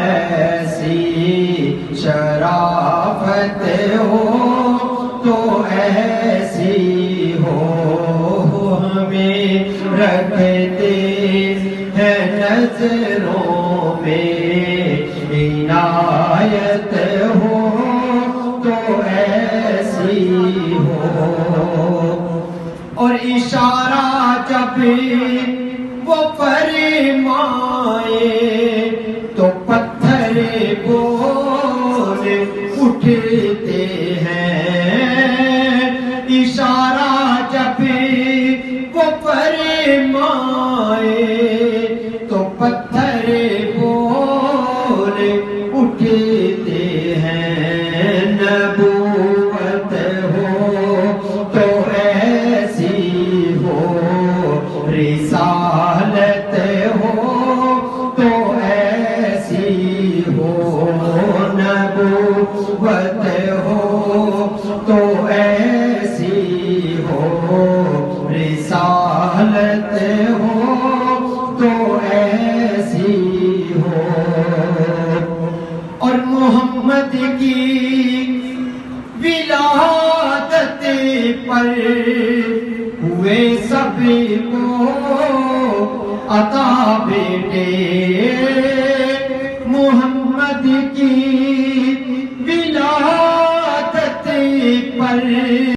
ایسی شرافت ہو تو ایسی ہو، ہمیں رکھتے ہیں نظروں میں عنایت ہو تو ایسی ہو، اور اشارہ جب وہ فرمائے تو پتھر بول اٹھتے ہیں، اشارہ جب وہ فرمائے تو پتھر بول اٹھتے ہیں، نبوت ہو تو ایسی ہو، رسالت ہو تو ایسی ہو، نبوت ہو تو ایسی ہو، رسالت ہو تو ایسی ہو، اور محمد کی ولادت پر ہوئے سب کو عطا بیٹے، محمد کی ولادت پر